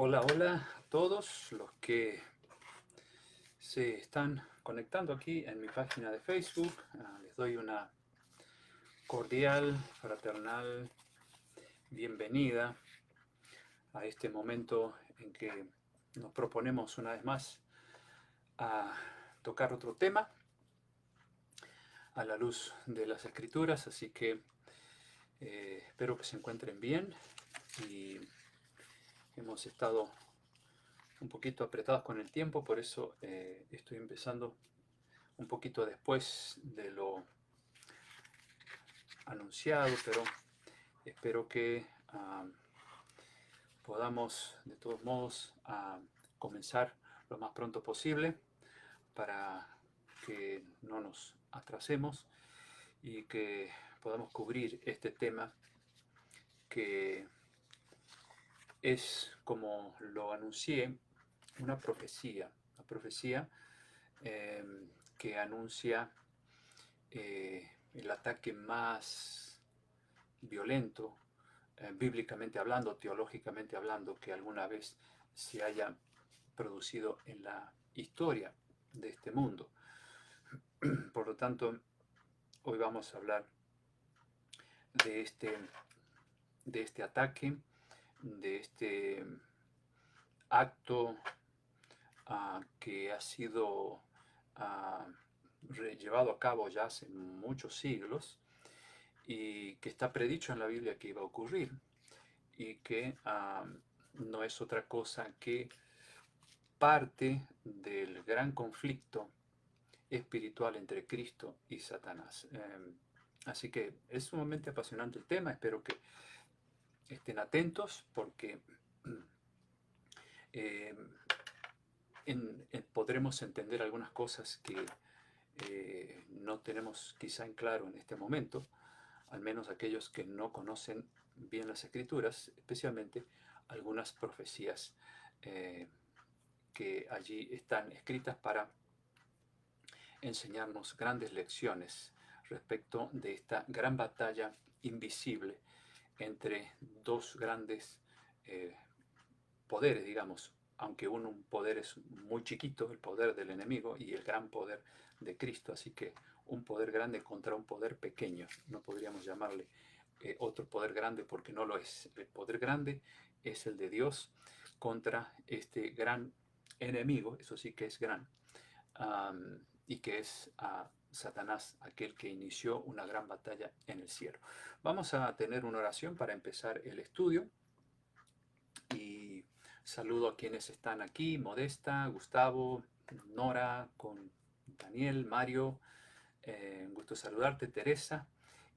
Hola, hola a todos los que se están conectando aquí en mi página de Facebook. Les doy una cordial, fraternal bienvenida a este momento en que nos proponemos una vez más a tocar otro tema a la luz de las Escrituras. Así que espero que se encuentren bien y hemos estado un poquito apretados con el tiempo, por eso estoy empezando un poquito después de lo anunciado, pero espero que podamos de todos modos comenzar lo más pronto posible para que no nos atrasemos y que podamos cubrir este tema que es, como lo anuncié, una profecía eh, que anuncia el ataque más violento, bíblicamente hablando, teológicamente hablando, que alguna vez se haya producido en la historia de este mundo. Por lo tanto, hoy vamos a hablar de este ataque, de este acto que ha sido llevado a cabo ya hace muchos siglos y que está predicho en la Biblia que iba a ocurrir y que no es otra cosa que parte del gran conflicto espiritual entre Cristo y Satanás. Así que es sumamente apasionante el tema, espero que estén atentos porque eh, podremos entender algunas cosas que no tenemos quizá en claro en este momento, al menos aquellos que no conocen bien las Escrituras, especialmente algunas profecías que allí están escritas para enseñarnos grandes lecciones respecto de esta gran batalla invisible entre dos grandes eh, poderes, digamos, aunque un poder es muy chiquito, el poder del enemigo, y el gran poder de Cristo. Así que un poder grande contra un poder pequeño. No podríamos llamarle otro poder grande porque no lo es. El poder grande es el de Dios contra este gran enemigo, eso sí que es gran, y que es Satanás, aquel que inició una gran batalla en el cielo. Vamos a tener una oración para empezar el estudio y saludo a quienes están aquí: Modesta, Gustavo, Nora, con Daniel, Mario, un gusto saludarte, Teresa,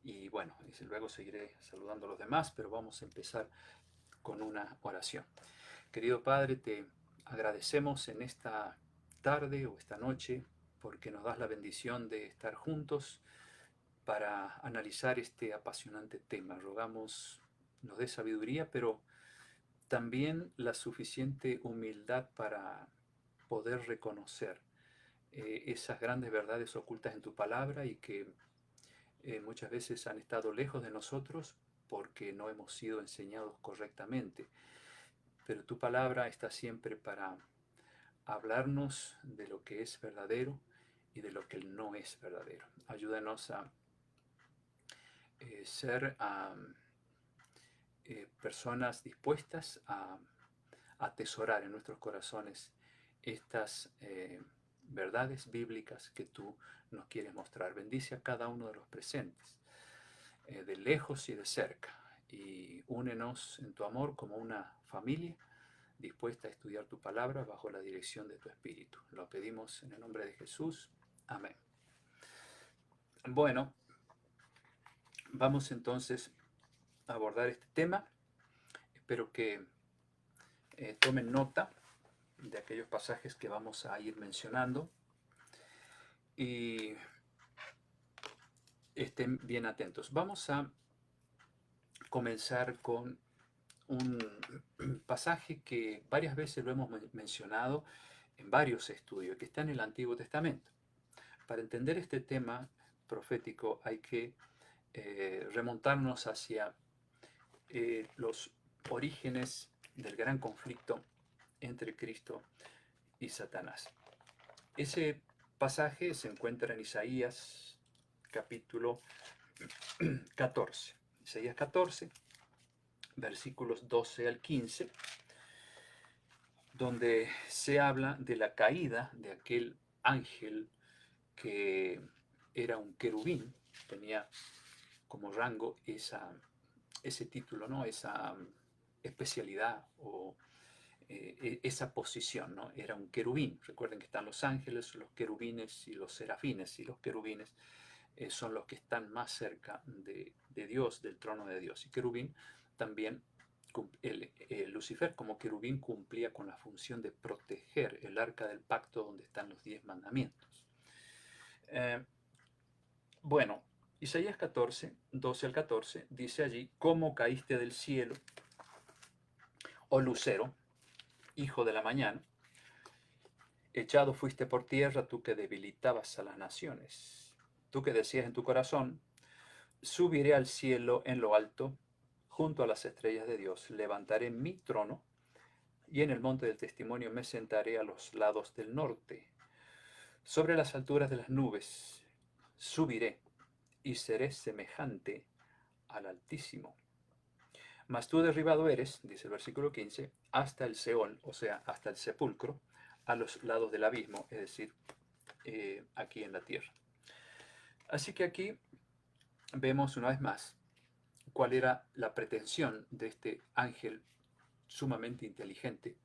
y bueno, luego seguiré saludando a los demás, pero vamos a empezar con una oración. Querido Padre, te agradecemos en esta tarde o esta noche porque nos das la bendición de estar juntos para analizar este apasionante tema. Rogamos nos dé sabiduría, pero también la suficiente humildad para poder reconocer esas grandes verdades ocultas en tu palabra y que muchas veces han estado lejos de nosotros porque no hemos sido enseñados correctamente. Pero tu palabra está siempre para hablarnos de lo que es verdadero y de lo que no es verdadero. Ayúdanos a ser personas dispuestas a atesorar en nuestros corazones estas verdades bíblicas que tú nos quieres mostrar. Bendice a cada uno de los presentes, de lejos y de cerca, y únenos en tu amor como una familia dispuesta a estudiar tu palabra bajo la dirección de tu Espíritu. Lo pedimos en el nombre de Jesús. Amén. Bueno, vamos entonces a abordar este tema. Espero que tomen nota de aquellos pasajes que vamos a ir mencionando y estén bien atentos. Vamos a comenzar con un pasaje que varias veces lo hemos mencionado en varios estudios, que está en el Antiguo Testamento. Para entender este tema profético hay que remontarnos hacia los orígenes del gran conflicto entre Cristo y Satanás. Ese pasaje se encuentra en Isaías capítulo 14. Isaías 14, versículos 12 al 15, donde se habla de la caída de aquel ángel que era un querubín, tenía como rango ese título, ¿no? Esa especialidad o esa posición, ¿no? Era un querubín. Recuerden que están los ángeles, los querubines y los serafines, y los querubines son los que están más cerca de Dios, del trono de Dios. Y querubín también, Lucifer como querubín cumplía con la función de proteger el arca del pacto donde están los 10 mandamientos. Bueno, Isaías 14, 12 al 14, dice allí: ¿Cómo caíste del cielo, oh lucero, hijo de la mañana? Echado fuiste por tierra, tú que debilitabas a las naciones. Tú que decías en tu corazón: subiré al cielo en lo alto, junto a las estrellas de Dios. Levantaré mi trono, y en el monte del testimonio me sentaré a los lados del norte. Sobre las alturas de las nubes subiré, y seré semejante al Altísimo. Mas tú derribado eres, dice el versículo 15, hasta el Seol, o sea, hasta el sepulcro, a los lados del abismo, es decir, aquí en la tierra. Así que aquí vemos una vez más cuál era la pretensión de este ángel sumamente inteligente,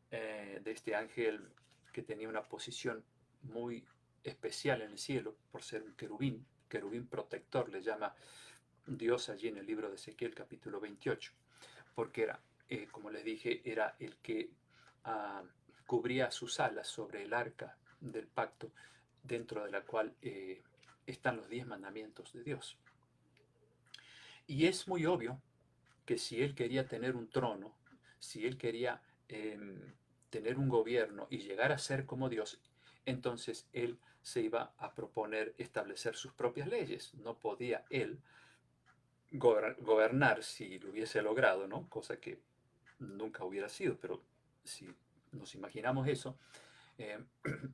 de este ángel que tenía una posición muy especial en el cielo por ser un querubín, querubín protector, le llama Dios allí en el libro de Ezequiel capítulo 28, porque era, como les dije, era el que cubría sus alas sobre el arca del pacto, dentro de la cual están los 10 mandamientos de Dios. Y es muy obvio que si él quería tener un trono, si él quería tener un gobierno y llegar a ser como Dios, entonces él se iba a proponer establecer sus propias leyes. No podía él gobernar si lo hubiese logrado, ¿no? Cosa que nunca hubiera sido, pero si nos imaginamos eso,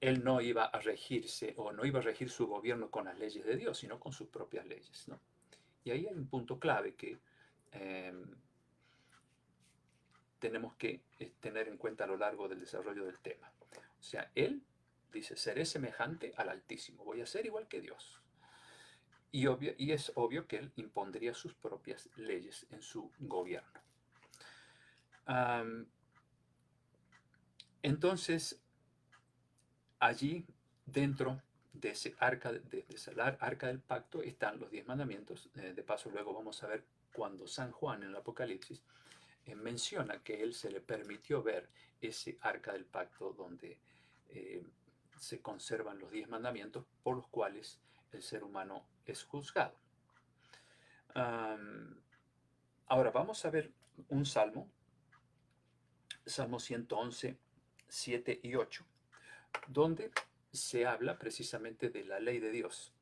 él no iba a regirse o no iba a regir su gobierno con las leyes de Dios, sino con sus propias leyes, ¿no? Y ahí hay un punto clave que tenemos que tener en cuenta a lo largo del desarrollo del tema. O sea, él dice: seré semejante al Altísimo, voy a ser igual que Dios. Y es obvio que él impondría sus propias leyes en su gobierno. Entonces, allí dentro de ese arca, arca del pacto están los 10 mandamientos. De paso, luego vamos a ver cuando San Juan en el Apocalipsis menciona que él se le permitió ver ese arca del pacto donde se conservan los 10 mandamientos por los cuales el ser humano es juzgado. Ahora vamos a ver un salmo, Salmo 111, 7 y 8, donde se habla precisamente de la ley de Dios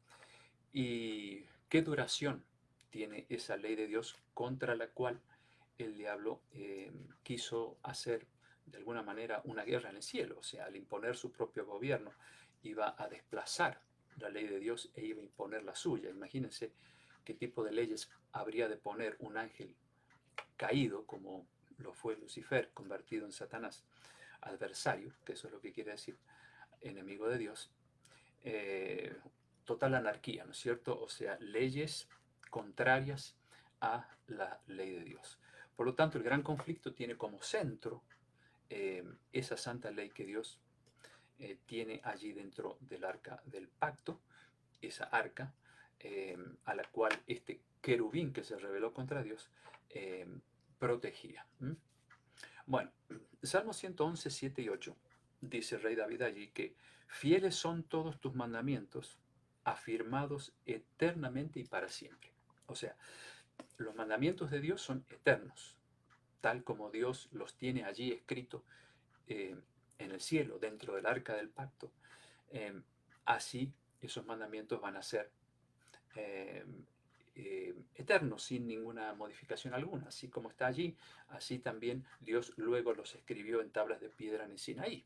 y qué duración tiene esa ley de Dios contra la cual el diablo quiso hacer de alguna manera una guerra en el cielo. O sea, al imponer su propio gobierno iba a desplazar la ley de Dios e iba a imponer la suya. Imagínense qué tipo de leyes habría de poner un ángel caído, como lo fue Lucifer, convertido en Satanás, adversario, que eso es lo que quiere decir enemigo de Dios. Total anarquía, ¿no es cierto? O sea, leyes contrarias a la ley de Dios. Por lo tanto, el gran conflicto tiene como centro esa santa ley que Dios tiene allí dentro del arca del pacto, esa arca a la cual este querubín que se rebeló contra Dios protegía. Bueno, Salmo 111, 7 y 8 dice el rey David allí que fieles son todos tus mandamientos, afirmados eternamente y para siempre. O sea, los mandamientos de Dios son eternos, tal como Dios los tiene allí escritos en el cielo, dentro del arca del pacto. Así esos mandamientos van a ser eterno, sin ninguna modificación alguna. Así como está allí, así también Dios luego los escribió en tablas de piedra en el Sinaí.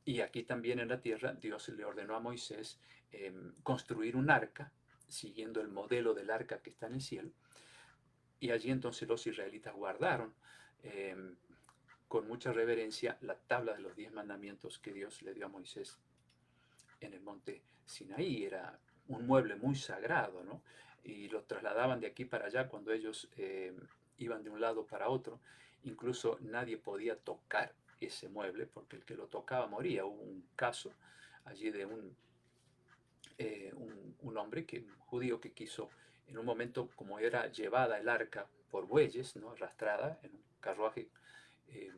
Y aquí también en la tierra, Dios le ordenó a Moisés construir un arca, siguiendo el modelo del arca que está en el cielo. Y allí entonces los israelitas guardaron con mucha reverencia la tabla de los 10 mandamientos que Dios le dio a Moisés en el monte Sinaí. Era un mueble muy sagrado, ¿no? Y lo trasladaban de aquí para allá cuando ellos iban de un lado para otro. Incluso nadie podía tocar ese mueble porque el que lo tocaba moría. Hubo un caso allí de un hombre, un judío que quiso, en un momento como era llevada el arca por bueyes, ¿no? Arrastrada en un carruaje eh,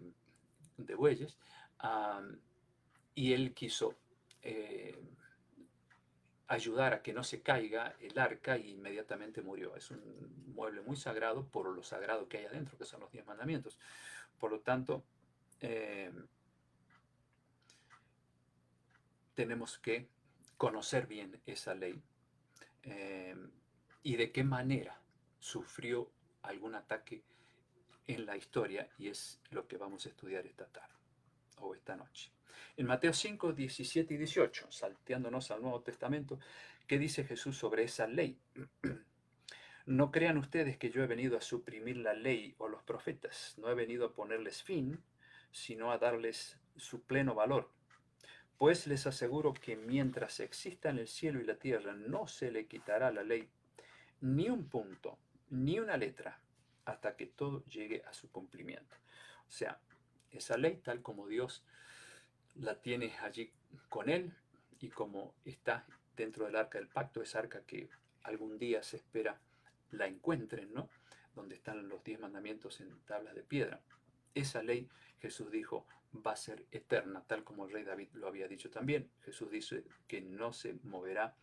de bueyes, y él quiso ayudar a que no se caiga el arca y inmediatamente murió. Es un mueble muy sagrado por lo sagrado que hay adentro, que son los 10 mandamientos. Por lo tanto, tenemos que conocer bien esa ley y de qué manera sufrió algún ataque en la historia, y es lo que vamos a estudiar esta tarde o esta noche. En Mateo 5, 17 y 18, salteándonos al Nuevo Testamento, ¿qué dice Jesús sobre esa ley? No crean ustedes que yo he venido a suprimir la ley o los profetas. No he venido a ponerles fin, sino a darles su pleno valor. Pues les aseguro que mientras existan el cielo y la tierra, no se le quitará la ley ni un punto, ni una letra, hasta que todo llegue a su cumplimiento. O sea, esa ley, tal como Dios la tiene allí con él y como está dentro del arca del pacto, esa arca que algún día se espera la encuentren, ¿no? Donde están los 10 mandamientos en tablas de piedra. Esa ley, Jesús dijo, va a ser eterna, tal como el rey David lo había dicho también. Jesús dice que no se moverá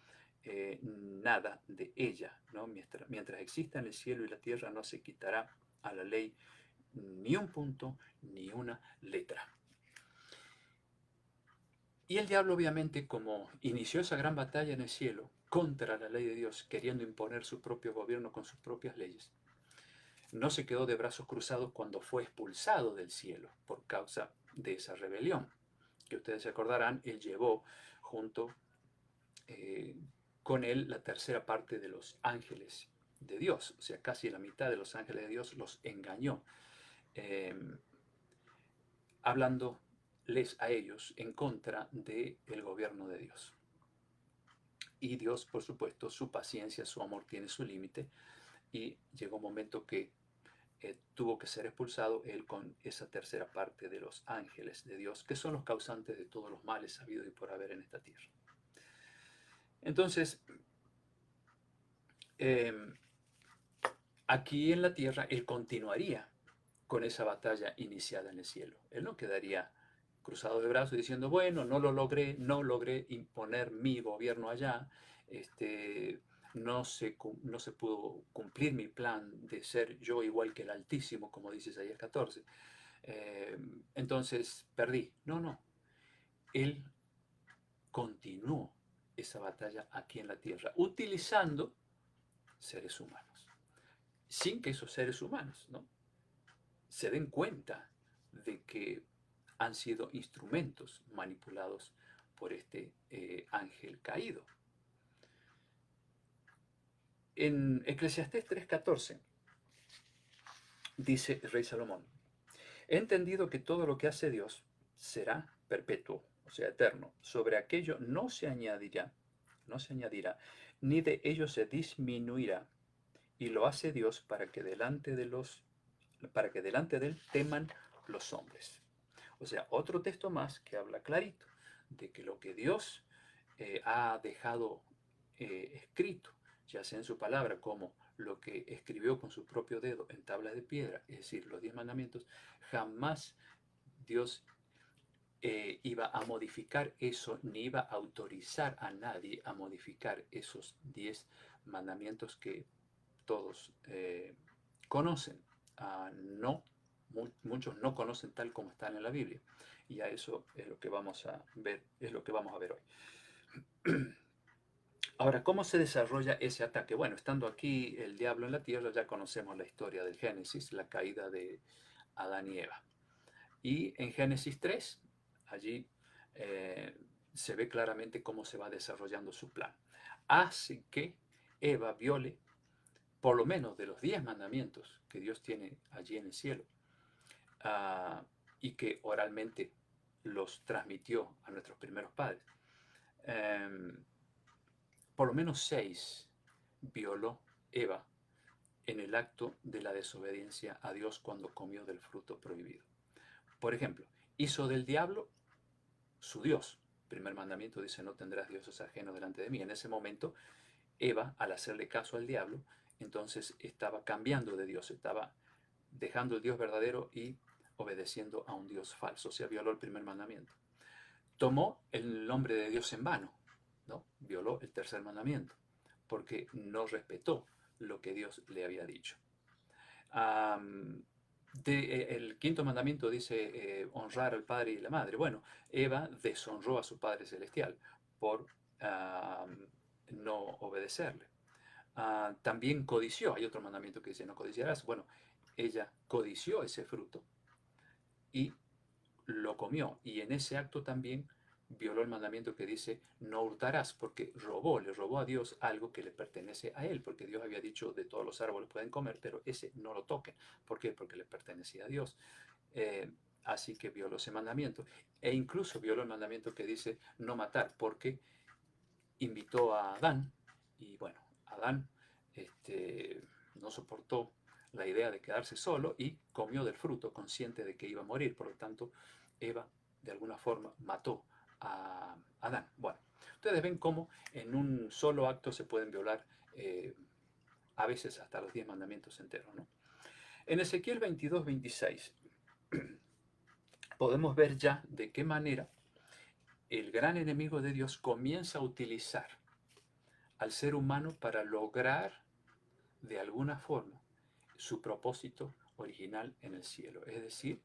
nada de ella, ¿no? Mientras exista en el cielo y la tierra, no se quitará a la ley ni un punto ni una letra. Y el diablo, obviamente, como inició esa gran batalla en el cielo contra la ley de Dios, queriendo imponer su propio gobierno con sus propias leyes, no se quedó de brazos cruzados cuando fue expulsado del cielo por causa de esa rebelión. Que ustedes se acordarán, él llevó junto con él la tercera parte de los ángeles de Dios, o sea, casi la mitad de los ángeles de Dios los engañó, hablándoles a ellos en contra del gobierno de Dios. Y Dios, por supuesto, su paciencia, su amor tiene su límite, y llegó un momento que tuvo que ser expulsado él con esa tercera parte de los ángeles de Dios, que son los causantes de todos los males habidos y por haber en esta tierra. Entonces, aquí en la tierra, él continuaría con esa batalla iniciada en el cielo. Él no quedaría cruzado de brazos diciendo, bueno, no logré imponer mi gobierno allá, no se pudo cumplir mi plan de ser yo igual que el Altísimo, como dice Isaías 14. Entonces perdí. No. Él continuó esa batalla aquí en la tierra, utilizando seres humanos, sin que esos seres humanos, ¿no?, se den cuenta de que han sido instrumentos manipulados por este ángel caído. En Eclesiastés 3:14 dice el rey Salomón: he entendido que todo lo que hace Dios será perpetuo, o sea, eterno. Sobre aquello no se añadirá, ni de ello se disminuirá. Y lo hace Dios para que delante de él teman los hombres. O sea, otro texto más que habla clarito de que lo que Dios ha dejado escrito, ya sea en su palabra como lo que escribió con su propio dedo en tablas de piedra, es decir, los 10 mandamientos, jamás Dios iba a modificar eso, ni iba a autorizar a nadie a modificar esos 10 mandamientos que todos conocen. Muchos no conocen tal como están en la Biblia, y a eso es lo que vamos a ver, hoy. Ahora, ¿cómo se desarrolla ese ataque? Bueno, estando aquí el diablo en la tierra, ya conocemos la historia del Génesis, la caída de Adán y Eva. Y en Génesis 3, allí eh, se ve claramente cómo se va desarrollando su plan. Hace que Eva viole por lo menos de los 10 mandamientos que Dios tiene allí en el cielo, uh, y que oralmente los transmitió a nuestros primeros padres. Por lo menos 6 violó Eva en el acto de la desobediencia a Dios cuando comió del fruto prohibido. Por ejemplo, hizo del diablo su Dios. Primer mandamiento dice, no tendrás dioses ajenos delante de mí. En ese momento, Eva, al hacerle caso al diablo, entonces estaba cambiando de Dios, estaba dejando el Dios verdadero y obedeciendo a un Dios falso. O sea, violó el primer mandamiento. Tomó el nombre de Dios en vano, ¿no? Violó el tercer mandamiento, porque no respetó lo que Dios le había dicho. El quinto mandamiento dice honrar al padre y la madre. Bueno, Eva deshonró a su Padre Celestial por no obedecerle. También codició, hay otro mandamiento que dice no codiciarás. Bueno, ella codició ese fruto y lo comió, y en ese acto también violó el mandamiento que dice no hurtarás, porque le robó a Dios algo que le pertenece a él, porque Dios había dicho de todos los árboles pueden comer, pero ese no lo toquen. ¿Por qué? Porque le pertenecía a Dios. Así que violó ese mandamiento, e incluso violó el mandamiento que dice no matar, porque invitó a Adán, y bueno, Adán no soportó la idea de quedarse solo y comió del fruto consciente de que iba a morir. Por lo tanto, Eva de alguna forma mató a Adán. Bueno, ustedes ven cómo en un solo acto se pueden violar a veces hasta los 10 mandamientos enteros, ¿no? En Ezequiel 22, 26 podemos ver ya de qué manera el gran enemigo de Dios comienza a utilizar al ser humano para lograr de alguna forma su propósito original en el cielo, es decir,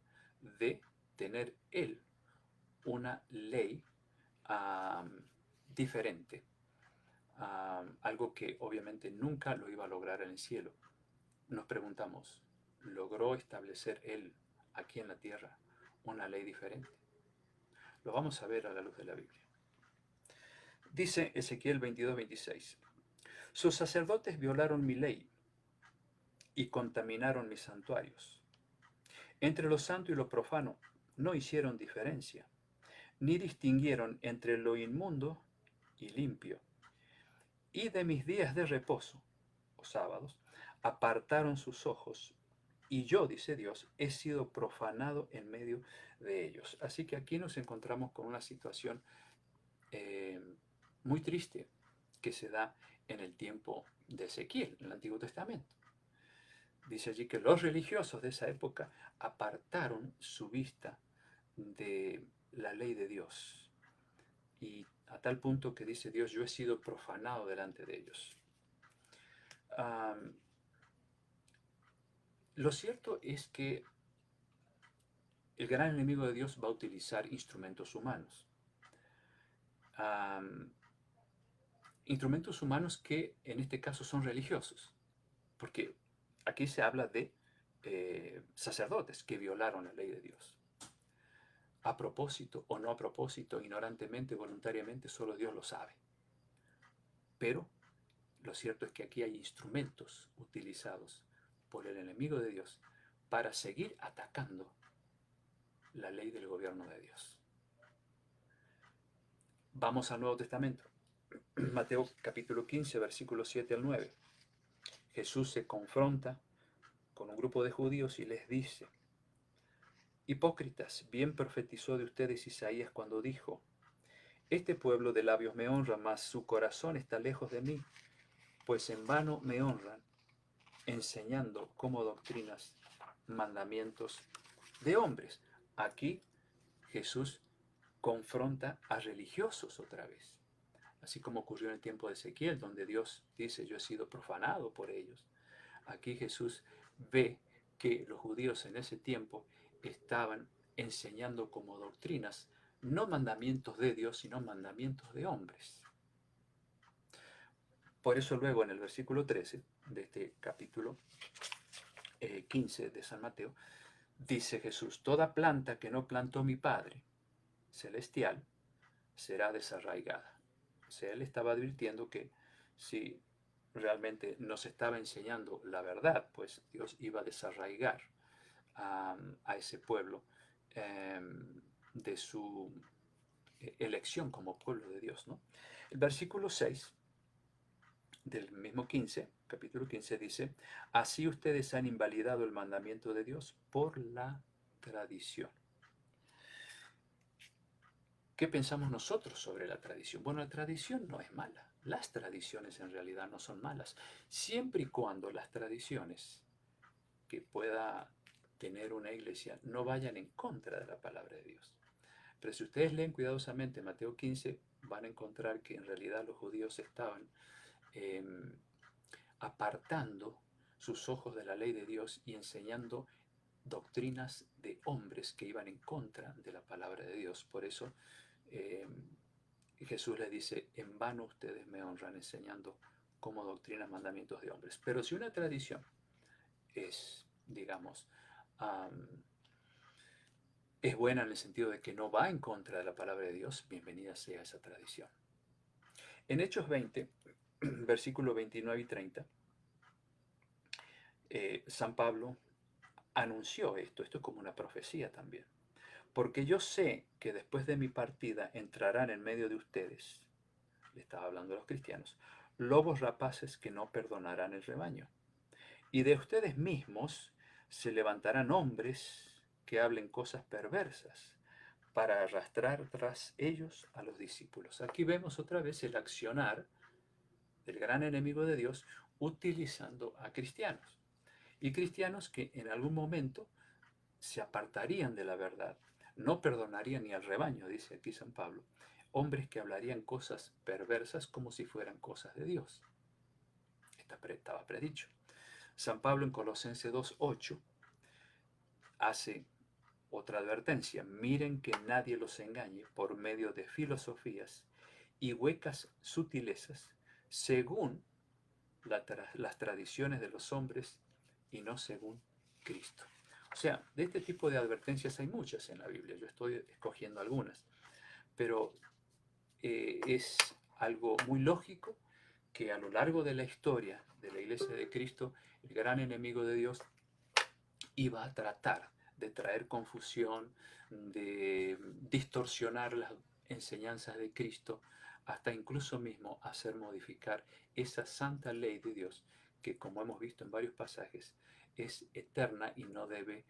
de tener él una ley diferente, algo que obviamente nunca lo iba a lograr en el cielo. Nos preguntamos, ¿logró establecer él aquí en la tierra una ley diferente? Lo vamos a ver a la luz de la Biblia. Dice Ezequiel 22, 26, sus sacerdotes violaron mi ley y contaminaron mis santuarios. Entre lo santo y lo profano no hicieron diferencia, ni distinguieron entre lo inmundo y limpio. Y de mis días de reposo, o sábados, apartaron sus ojos, y yo, dice Dios, he sido profanado en medio de ellos. Así que aquí nos encontramos con una situación muy triste que se da en el tiempo de Ezequiel, en el Antiguo Testamento. Dice allí que los religiosos de esa época apartaron su vista de la ley de Dios. Y a tal punto que dice Dios, yo he sido profanado delante de ellos. Lo cierto es que el gran enemigo de Dios va a utilizar instrumentos humanos. Instrumentos humanos que en este caso son religiosos. Porque aquí se habla de sacerdotes que violaron la ley de Dios. A propósito o no a propósito, ignorantemente, voluntariamente, solo Dios lo sabe. Pero lo cierto es que aquí hay instrumentos utilizados por el enemigo de Dios para seguir atacando la ley del gobierno de Dios. Vamos al Nuevo Testamento. Mateo capítulo 15, versículos 7 al 9. Jesús se confronta con un grupo de judíos y les dice: hipócritas, bien profetizó de ustedes Isaías cuando dijo: este pueblo de labios me honra, mas su corazón está lejos de mí, pues en vano me honran, enseñando como doctrinas mandamientos de hombres. Aquí Jesús confronta a religiosos otra vez, así como ocurrió en el tiempo de Ezequiel, donde Dios dice: yo he sido profanado por ellos. Aquí Jesús ve que los judíos en ese tiempo estaban enseñando como doctrinas no mandamientos de Dios, sino mandamientos de hombres. Por eso luego en el versículo 13 de este capítulo 15 de San Mateo, dice Jesús: toda planta que no plantó mi Padre celestial será desarraigada. O sea, él estaba advirtiendo que si realmente nos estaba enseñando la verdad, pues Dios iba a desarraigar a ese pueblo de su elección como pueblo de Dios, ¿no? El versículo 6 del mismo 15, capítulo 15, dice: así ustedes han invalidado el mandamiento de Dios por la tradición. ¿Qué pensamos nosotros sobre la tradición? Bueno, la tradición no es mala. Las tradiciones en realidad no son malas, siempre y cuando las tradiciones que pueda tener una iglesia no vayan en contra de la palabra de Dios. Pero si ustedes leen cuidadosamente Mateo 15, van a encontrar que en realidad los judíos estaban eh, apartando sus ojos de la ley de Dios y enseñando doctrinas de hombres que iban en contra de la palabra de Dios. Por eso Jesús les dice: en vano ustedes me honran enseñando como doctrinas mandamientos de hombres. Pero si una tradición es, digamos, es buena en el sentido de que no va en contra de la palabra de Dios, bienvenida sea esa tradición. En Hechos 20, versículos 29 y 30, San Pablo anunció esto es como una profecía también. Porque yo sé que después de mi partida entrarán en medio de ustedes, le estaba hablando a los cristianos, lobos rapaces que no perdonarán el rebaño. Y de ustedes mismos se levantarán hombres que hablen cosas perversas para arrastrar tras ellos a los discípulos. Aquí vemos otra vez el accionar del gran enemigo de Dios utilizando a cristianos. Y cristianos que en algún momento se apartarían de la verdad, no perdonarían ni al rebaño, dice aquí San Pablo, hombres que hablarían cosas perversas como si fueran cosas de Dios. Estaba predicho. San Pablo en Colosenses 2:8 hace otra advertencia: miren que nadie los engañe por medio de filosofías y huecas sutilezas, según las tradiciones de los hombres y no según Cristo. O sea, de este tipo de advertencias hay muchas en la Biblia, yo estoy escogiendo algunas, pero es algo muy lógico que a lo largo de la historia de la Iglesia de Cristo, el gran enemigo de Dios iba a tratar de traer confusión, de distorsionar las enseñanzas de Cristo, hasta incluso mismo hacer modificar esa santa ley de Dios, que como hemos visto en varios pasajes, es eterna y no debe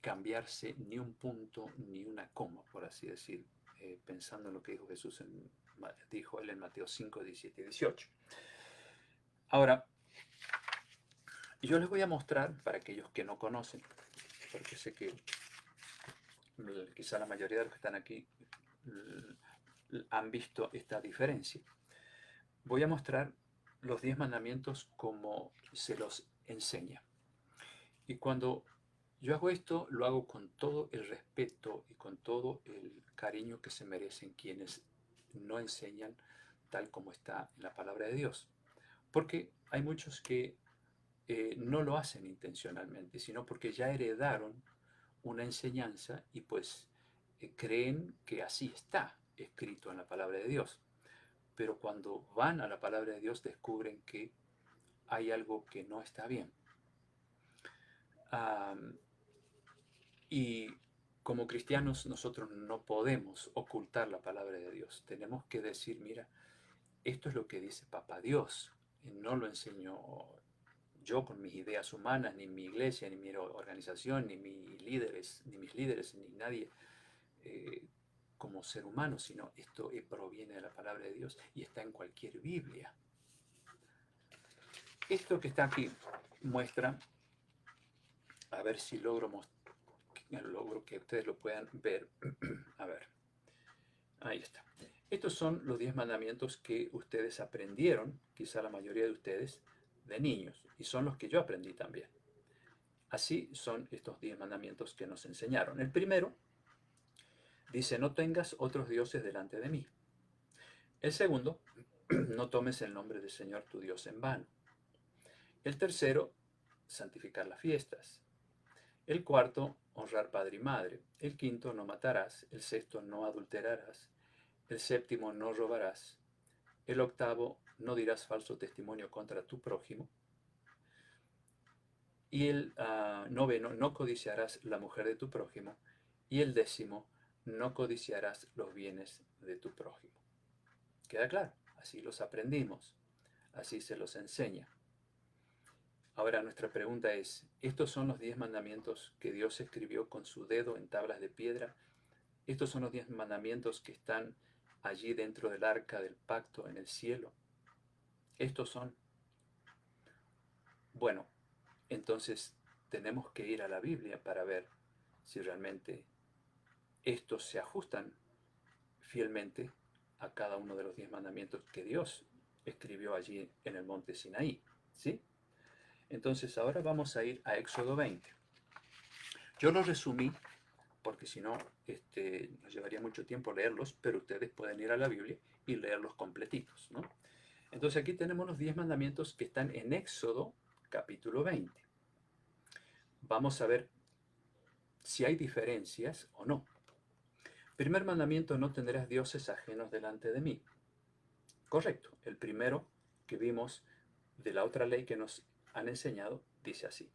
cambiarse ni un punto ni una coma, por así decir, pensando en lo que dijo Jesús, dijo él en Mateo 5, 17 y 18. Ahora, yo les voy a mostrar, para aquellos que no conocen, porque sé que quizá la mayoría de los que están aquí han visto esta diferencia. Voy a mostrar los 10 mandamientos como se los enseña. Y cuando yo hago esto, lo hago con todo el respeto y con todo el cariño que se merecen quienes no enseñan tal como está en la palabra de Dios. Porque hay muchos que no lo hacen intencionalmente, sino porque ya heredaron una enseñanza y pues creen que así está escrito en la palabra de Dios. Pero cuando van a la palabra de Dios descubren que hay algo que no está bien. Y como cristianos nosotros no podemos ocultar la palabra de Dios. Tenemos que decir: mira, esto es lo que dice Papá Dios. No lo enseño yo con mis ideas humanas, ni mi iglesia, ni mi organización, ni mis líderes, ni nadie como ser humano, sino esto proviene de la palabra de Dios y está en cualquier Biblia. Esto que está aquí muestra, a ver si logro que ustedes lo puedan ver. A ver, ahí está. Estos son los 10 mandamientos que ustedes aprendieron, quizá la mayoría de ustedes, de niños, y son los que yo aprendí también. Así son estos 10 mandamientos que nos enseñaron. El primero dice: no tengas otros dioses delante de mí. El segundo no tomes el nombre del Señor tu Dios en vano. El tercero, santificar las fiestas. El cuarto, honrar padre y madre. El quinto, no matarás. El sexto, no adulterarás. El séptimo, no robarás. El octavo, no dirás falso testimonio contra tu prójimo. Y el noveno, no codiciarás la mujer de tu prójimo. Y el décimo, no codiciarás los bienes de tu prójimo. ¿Queda claro? Así los aprendimos. Así se los enseña. Ahora nuestra pregunta es, ¿estos son los 10 mandamientos que Dios escribió con su dedo en tablas de piedra? ¿Estos son los 10 mandamientos que están allí dentro del arca del pacto en el cielo? ¿Estos son? Bueno, entonces tenemos que ir a la Biblia para ver si realmente estos se ajustan fielmente a cada uno de los 10 mandamientos que Dios escribió allí en el monte Sinaí, ¿sí? Entonces ahora vamos a ir a Éxodo 20. Yo lo resumí porque si no nos llevaría mucho tiempo leerlos, pero ustedes pueden ir a la Biblia y leerlos completitos, ¿no? Entonces aquí tenemos los 10 mandamientos que están en Éxodo capítulo 20. Vamos a ver si hay diferencias o no. Primer mandamiento, no tendrás dioses ajenos delante de mí. Correcto, el primero que vimos de la otra ley que nos han enseñado dice así.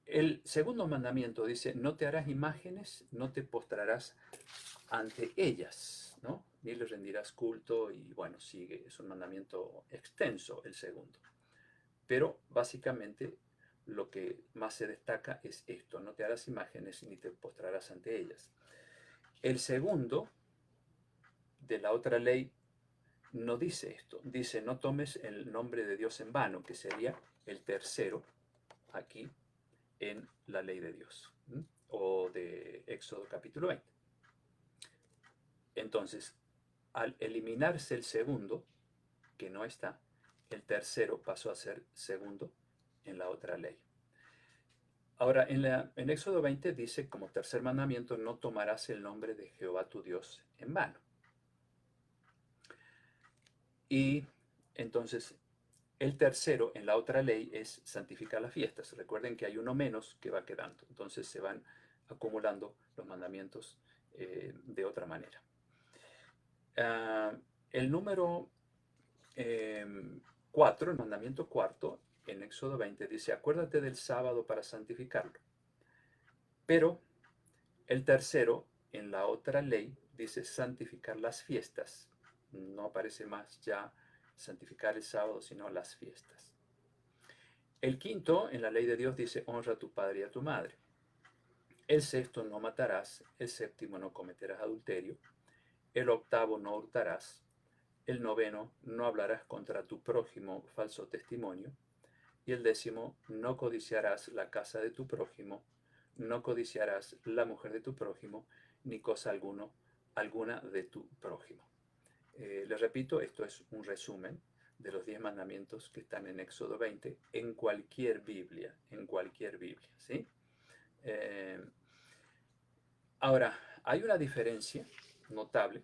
El segundo mandamiento dice, no te harás imágenes, no te postrarás ante ellas, ¿no? Ni les rendirás culto y bueno, sigue, es un mandamiento extenso el segundo. Pero básicamente lo que más se destaca es esto, no te harás imágenes ni te postrarás ante ellas. El segundo de la otra ley no dice esto, dice no tomes el nombre de Dios en vano, que sería el tercero aquí en la ley de Dios, o de Éxodo capítulo 20. Entonces, al eliminarse el segundo, que no está, el tercero pasó a ser segundo en la otra ley. Ahora, en Éxodo 20 dice, como tercer mandamiento, no tomarás el nombre de Jehová tu Dios en vano. Y entonces, el tercero en la otra ley es santificar las fiestas. Recuerden que hay uno menos que va quedando. Entonces se van acumulando los mandamientos de otra manera. El número 4, el mandamiento cuarto, en Éxodo 20, dice, acuérdate del sábado para santificarlo. Pero el tercero, en la otra ley, dice santificar las fiestas. No aparece más ya santificar el sábado, sino las fiestas. El quinto, en la ley de Dios, dice honra a tu padre y a tu madre. El sexto, no matarás. El séptimo, no cometerás adulterio. El octavo, no hurtarás. El noveno, no hablarás contra tu prójimo falso testimonio. Y el décimo, no codiciarás la casa de tu prójimo, no codiciarás la mujer de tu prójimo, ni cosa alguna de tu prójimo. Les repito, esto es un resumen de los 10 mandamientos que están en Éxodo 20 en cualquier Biblia, ¿sí? Ahora, hay una diferencia notable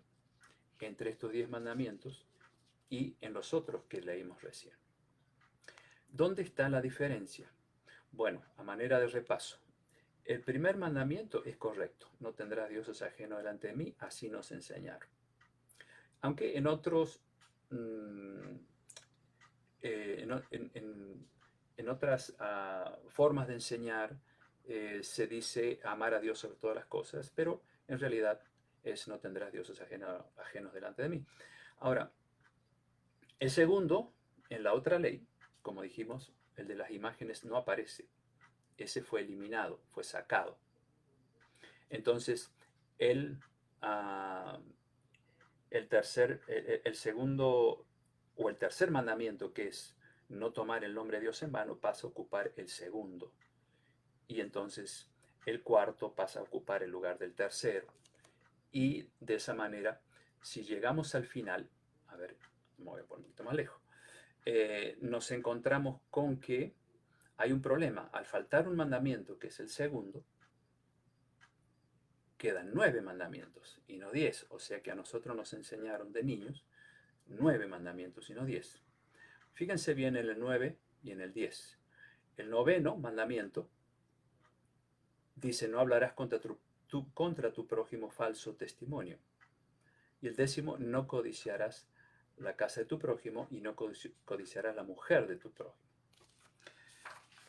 entre estos 10 mandamientos y en los otros que leímos recién. ¿Dónde está la diferencia? Bueno, a manera de repaso, el primer mandamiento es correcto, no tendrás dioses ajenos delante de mí, así nos enseñaron. Aunque en otros, en otras formas de enseñar se dice amar a Dios sobre todas las cosas, pero en realidad es no tendrás dioses ajenos delante de mí. Ahora, el segundo, en la otra ley, como dijimos, el de las imágenes no aparece. Ese fue eliminado, fue sacado. Entonces, el segundo o el tercer mandamiento, que es no tomar el nombre de Dios en vano, pasa a ocupar el segundo. Y entonces el cuarto pasa a ocupar el lugar del tercero. Y de esa manera, si llegamos al final, a ver, me voy a poner un poquito más lejos, nos encontramos con que hay un problema. Al faltar un mandamiento, que es el segundo, quedan 9 mandamientos y no 10. O sea que a nosotros nos enseñaron de niños 9 mandamientos, sino 10. Fíjense bien en el 9 y en el 10. El noveno mandamiento dice, no hablarás contra tu prójimo falso testimonio. Y el 10º, no codiciarás la casa de tu prójimo y no codiciarás la mujer de tu prójimo.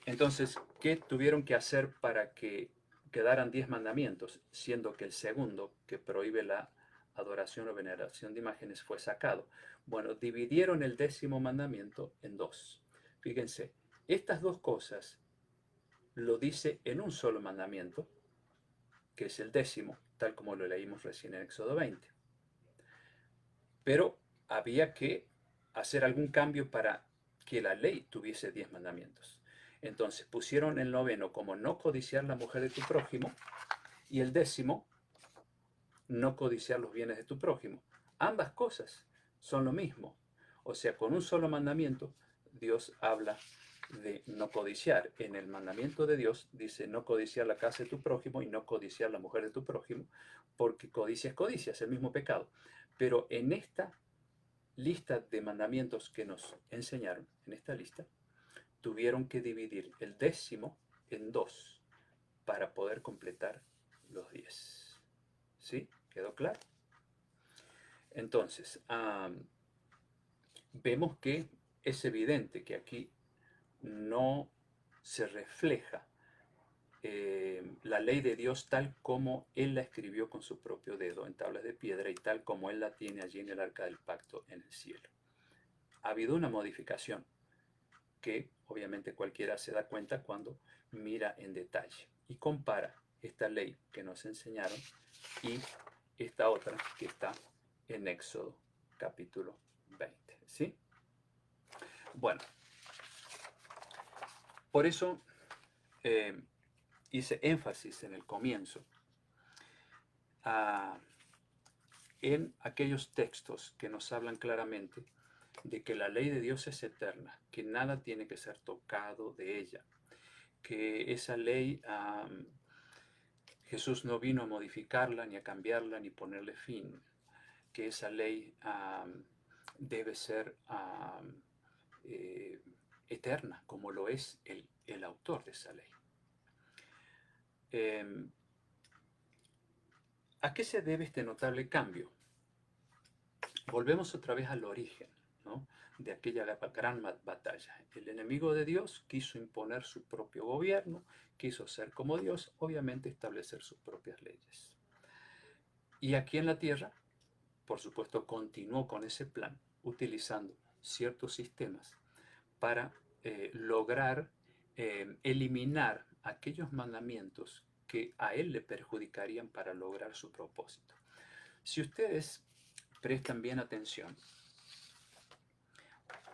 Entonces, ¿qué tuvieron que hacer para que quedaran 10 mandamientos, siendo que el segundo, que prohíbe la adoración o veneración de imágenes, fue sacado? Bueno, dividieron el 10º mandamiento en dos. Fíjense, estas dos cosas lo dice en un solo mandamiento, que es el 10º, tal como lo leímos recién en Éxodo 20. Pero había que hacer algún cambio para que la ley tuviese 10 mandamientos. Entonces pusieron el noveno como no codiciar la mujer de tu prójimo y el 10º no codiciar los bienes de tu prójimo. Ambas cosas son lo mismo. O sea, con un solo mandamiento Dios habla de no codiciar. En el mandamiento de Dios dice no codiciar la casa de tu prójimo y no codiciar la mujer de tu prójimo, porque codicia es el mismo pecado. Pero en esta lista de mandamientos que nos enseñaron, en esta lista, tuvieron que dividir el 10º en dos para poder completar los 10. ¿Sí? ¿Quedó claro? Entonces, vemos que es evidente que aquí no se refleja la ley de Dios tal como Él la escribió con su propio dedo en tablas de piedra y tal como Él la tiene allí en el arca del pacto en el cielo. Ha habido una modificación que obviamente cualquiera se da cuenta cuando mira en detalle y compara esta ley que nos enseñaron y esta otra que está en Éxodo capítulo 20. ¿Sí? Bueno, por eso hice énfasis en el comienzo en aquellos textos que nos hablan claramente de que la ley de Dios es eterna, que nada tiene que ser tocado de ella, que esa ley Jesús no vino a modificarla, ni a cambiarla, ni ponerle fin, que esa ley debe ser eterna, como lo es el autor de esa ley. ¿A qué se debe este notable cambio? Volvemos otra vez al origen, ¿no?, de aquella gran batalla. El enemigo de Dios quiso imponer su propio gobierno, quiso ser como Dios, obviamente establecer sus propias leyes. Y aquí en la tierra, por supuesto, continuó con ese plan, utilizando ciertos sistemas para lograr eliminar aquellos mandamientos que a él le perjudicarían para lograr su propósito. Si ustedes prestan bien atención,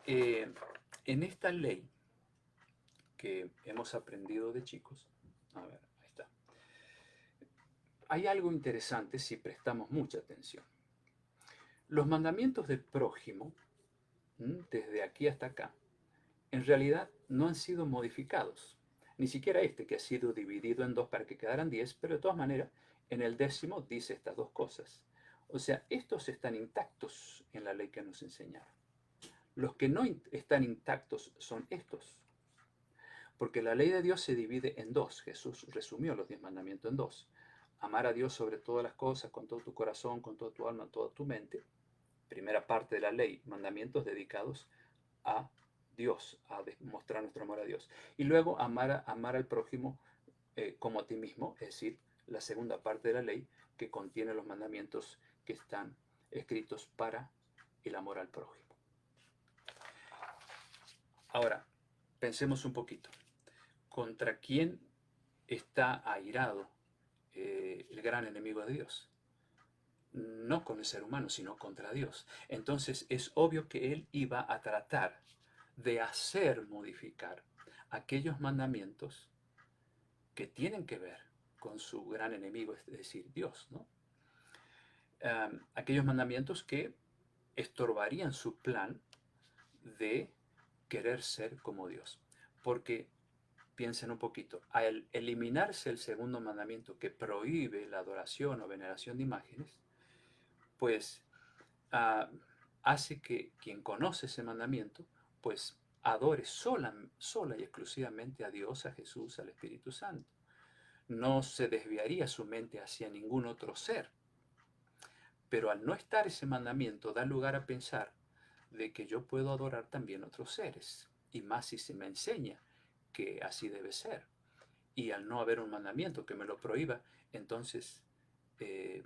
en esta ley que hemos aprendido de chicos, a ver, ahí está, hay algo interesante si prestamos mucha atención. Los mandamientos del prójimo, desde aquí hasta acá, en realidad no han sido modificados. Ni siquiera este, que ha sido dividido en dos para que quedaran 10, pero de todas maneras, en el 10º dice estas dos cosas. O sea, estos están intactos en la ley que nos enseñaron. Los que no están intactos son estos. Porque la ley de Dios se divide en dos. Jesús resumió los 10 mandamientos en dos. Amar a Dios sobre todas las cosas, con todo tu corazón, con toda tu alma, toda tu mente. Primera parte de la ley, mandamientos dedicados a Dios, a demostrar nuestro amor a Dios. Y luego amar al prójimo como a ti mismo, es decir, la segunda parte de la ley que contiene los mandamientos que están escritos para el amor al prójimo. Ahora, pensemos un poquito. ¿Contra quién está airado el gran enemigo de Dios? No con el ser humano, sino contra Dios. Entonces es obvio que él iba a tratar de hacer modificar aquellos mandamientos que tienen que ver con su gran enemigo, es decir, Dios, ¿no? Aquellos mandamientos que estorbarían su plan de querer ser como Dios. Porque, piensen un poquito, al eliminarse el segundo mandamiento que prohíbe la adoración o veneración de imágenes, pues hace que quien conoce ese mandamiento, pues adore sola y exclusivamente a Dios, a Jesús, al Espíritu Santo. No se desviaría su mente hacia ningún otro ser. Pero al no estar ese mandamiento, da lugar a pensar de que yo puedo adorar también otros seres, y más si se me enseña que así debe ser. Y al no haber un mandamiento que me lo prohíba, entonces eh,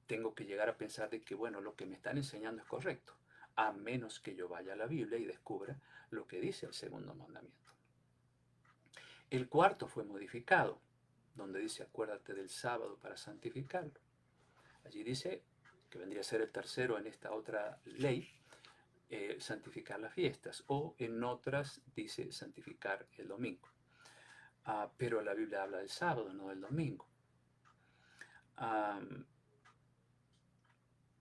tengo que llegar a pensar de que, bueno, lo que me están enseñando es correcto, a menos que yo vaya a la Biblia y descubra lo que dice el segundo mandamiento. El cuarto fue modificado, donde dice, acuérdate del sábado para santificarlo. Allí dice, que vendría a ser el tercero en esta otra ley, santificar las fiestas, o en otras dice santificar el domingo. Pero la Biblia habla del sábado, no del domingo.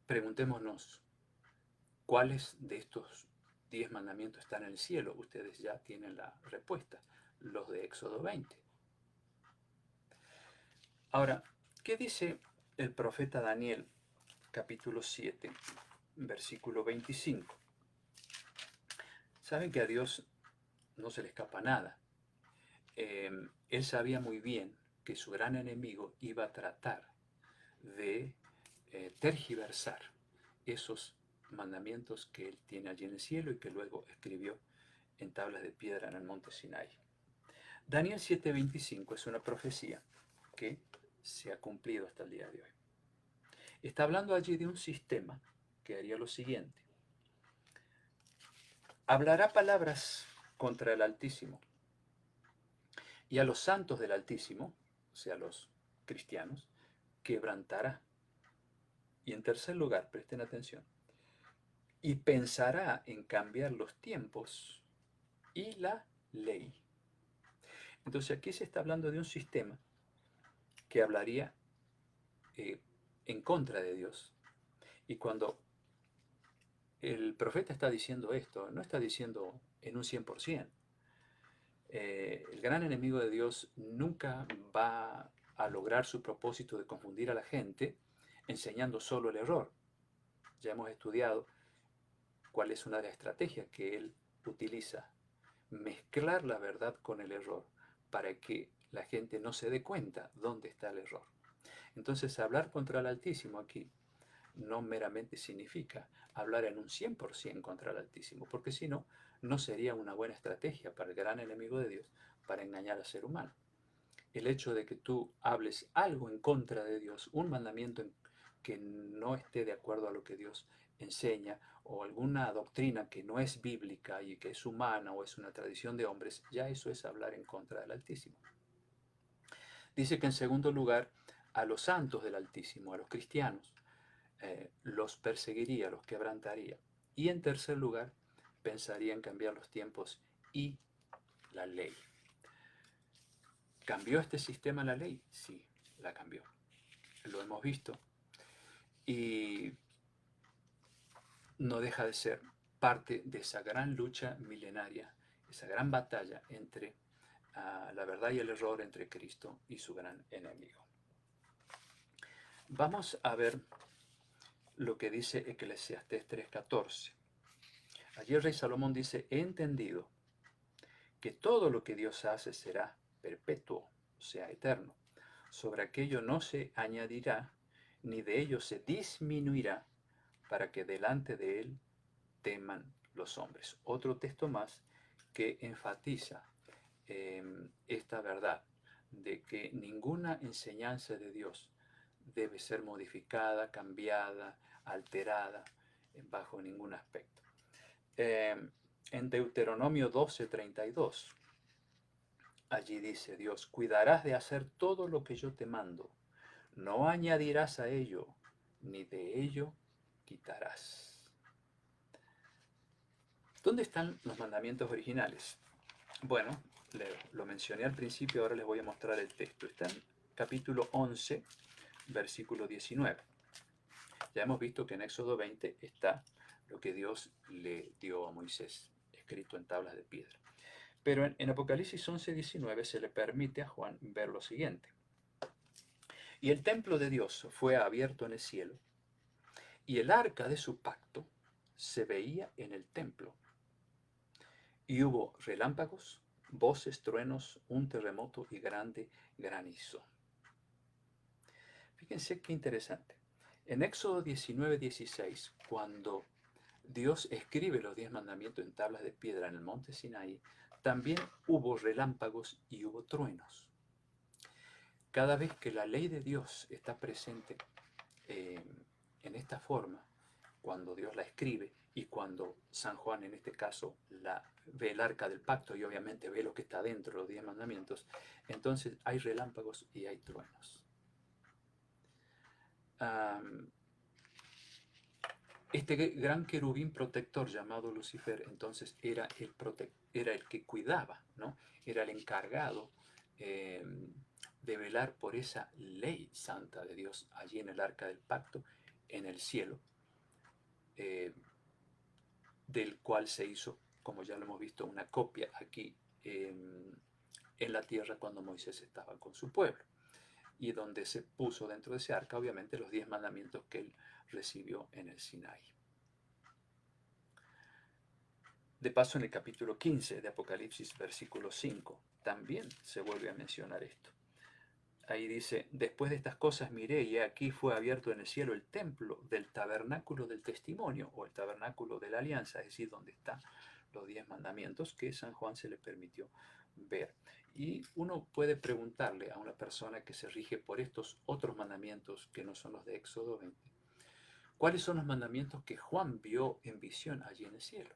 Preguntémonos, ¿cuáles de estos 10 mandamientos están en el cielo? Ustedes ya tienen la respuesta, los de Éxodo 20. Ahora, ¿qué dice el profeta Daniel, capítulo 7, versículo 25? Saben que a Dios no se le escapa nada. Él sabía muy bien que su gran enemigo iba a tratar de tergiversar esos mandamientos que él tiene allí en el cielo y que luego escribió en tablas de piedra en el monte Sinai. Daniel 7:25 es una profecía que se ha cumplido hasta el día de hoy. Está hablando allí de un sistema que haría lo siguiente. Hablará palabras contra el Altísimo y a los santos del Altísimo, o sea, los cristianos, quebrantará. Y en tercer lugar, presten atención, y pensará en cambiar los tiempos y la ley. Entonces aquí se está hablando de un sistema que hablaría en contra de Dios. Y cuando el profeta está diciendo esto, no está diciendo en un 100%. El gran enemigo de Dios nunca va a lograr su propósito de confundir a la gente enseñando solo el error. Ya hemos estudiado cuál es una de las estrategias que él utiliza: mezclar la verdad con el error para que la gente no se dé cuenta dónde está el error. Entonces, hablar contra el Altísimo aquí no meramente significa hablar en un 100% contra el Altísimo, porque si no, no sería una buena estrategia para el gran enemigo de Dios para engañar al ser humano. El hecho de que tú hables algo en contra de Dios, un mandamiento que no esté de acuerdo a lo que Dios enseña, o alguna doctrina que no es bíblica y que es humana o es una tradición de hombres, ya eso es hablar en contra del Altísimo. Dice que en segundo lugar, a los santos del Altísimo, a los cristianos, los perseguiría, los quebrantaría. Y en tercer lugar, pensaría en cambiar los tiempos y la ley. ¿Cambió este sistema la ley? Sí, la cambió. Lo hemos visto. Y no deja de ser parte de esa gran lucha milenaria, esa gran batalla entre la verdad y el error, entre Cristo y su gran enemigo. Vamos a ver lo que dice Eclesiastés 3:14. Allí el rey Salomón dice: he entendido que todo lo que Dios hace será perpetuo, o sea, eterno. Sobre aquello no se añadirá, ni de ello se disminuirá, para que delante de él teman los hombres. Otro texto más que enfatiza esta verdad de que ninguna enseñanza de Dios debe ser modificada, cambiada, alterada bajo ningún aspecto. En Deuteronomio 12:32, allí dice Dios: cuidarás de hacer todo lo que yo te mando, no añadirás a ello, ni de ello quitarás. ¿Dónde están los mandamientos originales? Bueno, lo mencioné al principio, ahora les voy a mostrar el texto. Está en capítulo 11, versículo 19. Ya hemos visto que en Éxodo 20 está lo que Dios le dio a Moisés, escrito en tablas de piedra. Pero en Apocalipsis 11:19 se le permite a Juan ver lo siguiente. Y el templo de Dios fue abierto en el cielo, y el arca de su pacto se veía en el templo. Y hubo relámpagos, voces, truenos, un terremoto y grande granizo. Fíjense qué interesante. En Éxodo 19:16, cuando Dios escribe los 10 mandamientos en tablas de piedra en el monte Sinaí, también hubo relámpagos y hubo truenos. Cada vez que la ley de Dios está presente en esta forma, cuando Dios la escribe y cuando San Juan en este caso ve el arca del pacto y obviamente ve lo que está dentro de los 10 mandamientos, entonces hay relámpagos y hay truenos. Este gran querubín protector llamado Lucifer entonces era el que cuidaba, ¿no? Era el encargado de velar por esa ley santa de Dios allí en el arca del pacto, en el cielo, del cual se hizo, como ya lo hemos visto, una copia aquí en la tierra cuando Moisés estaba con su pueblo, y donde se puso dentro de ese arca, obviamente, los 10 mandamientos que él recibió en el Sinaí. De paso, en el capítulo 15 de Apocalipsis, versículo 5, también se vuelve a mencionar esto. Ahí dice, después de estas cosas miré y aquí fue abierto en el cielo el templo del tabernáculo del testimonio o el tabernáculo de la alianza, es decir, donde están los 10 mandamientos que San Juan se le permitió ver. Y uno puede preguntarle a una persona que se rige por estos otros mandamientos que no son los de Éxodo 20, ¿cuáles son los mandamientos que Juan vio en visión allí en el cielo?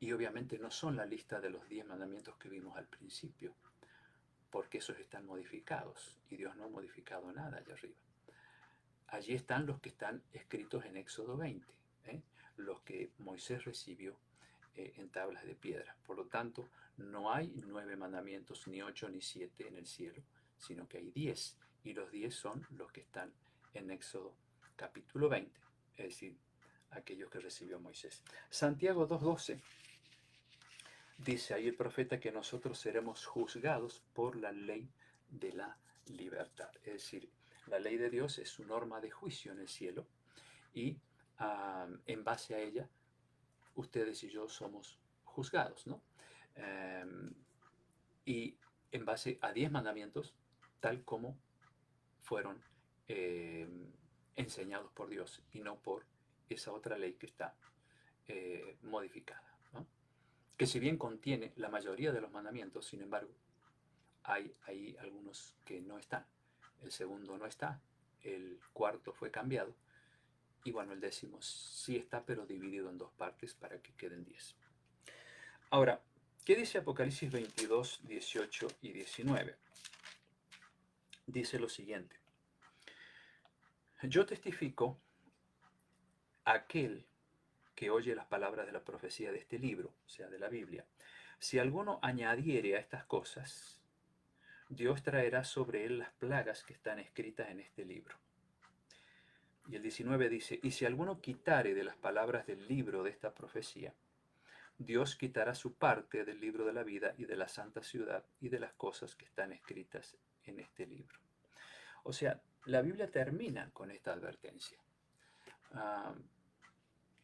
Y obviamente no son la lista de los 10 mandamientos que vimos al principio, porque esos están modificados y Dios no ha modificado nada allá arriba. Allí están los que están escritos en Éxodo 20, los que Moisés recibió en tablas de piedra. Por lo tanto, no hay 9 mandamientos, ni 8, ni 7 en el cielo, sino que hay 10. Y los 10 son los que están en Éxodo capítulo 20, es decir, aquellos que recibió Moisés. Santiago 2:12 dice ahí el profeta que nosotros seremos juzgados por la ley de la libertad. Es decir, la ley de Dios es su norma de juicio en el cielo y en base a ella ustedes y yo somos juzgados, ¿no? Y en base a 10 mandamientos, tal como fueron enseñados por Dios y no por esa otra ley que está modificada, ¿no? Que si bien contiene la mayoría de los mandamientos, sin embargo, hay algunos que no están. El segundo no está, el cuarto fue cambiado, y bueno, el décimo sí está, pero dividido en 2 partes para que queden 10. Ahora, ¿qué dice Apocalipsis 22, 18 y 19? Dice lo siguiente: yo testifico a aquel que oye las palabras de la profecía de este libro, o sea, de la Biblia. Si alguno añadiere a estas cosas, Dios traerá sobre él las plagas que están escritas en este libro. Y el 19 dice, y si alguno quitare de las palabras del libro de esta profecía, Dios quitará su parte del libro de la vida y de la santa ciudad y de las cosas que están escritas en este libro. O sea, la Biblia termina con esta advertencia.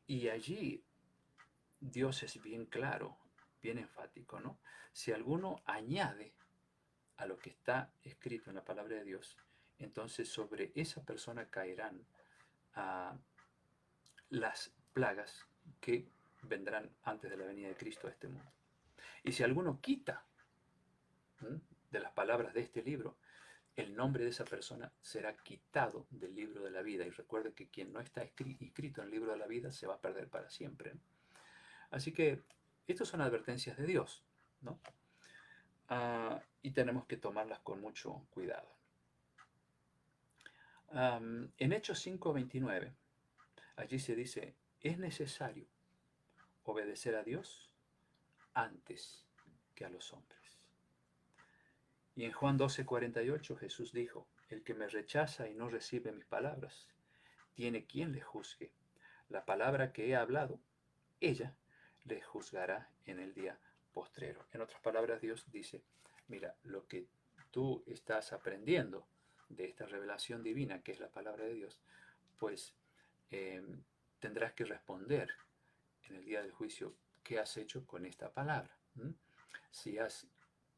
Y allí Dios es bien claro, bien enfático, ¿no? Si alguno añade a lo que está escrito en la palabra de Dios, entonces sobre esa persona caerán las plagas que vendrán antes de la venida de Cristo a este mundo. Y si alguno quita de las palabras de este libro, el nombre de esa persona será quitado del libro de la vida. Y recuerden que quien no está inscrito en el libro de la vida se va a perder para siempre. Así que estas son advertencias de Dios, ¿no? Y tenemos que tomarlas con mucho cuidado. En Hechos 5:29, allí se dice, es necesario obedecer a Dios antes que a los hombres. Y en Juan 12:48 Jesús dijo, el que me rechaza y no recibe mis palabras, tiene quien le juzgue. La palabra que he hablado, ella le juzgará en el día postrero. En otras palabras, Dios dice, mira, lo que tú estás aprendiendo de esta revelación divina, que es la palabra de Dios, pues tendrás que responder en el día del juicio qué has hecho con esta palabra. Si has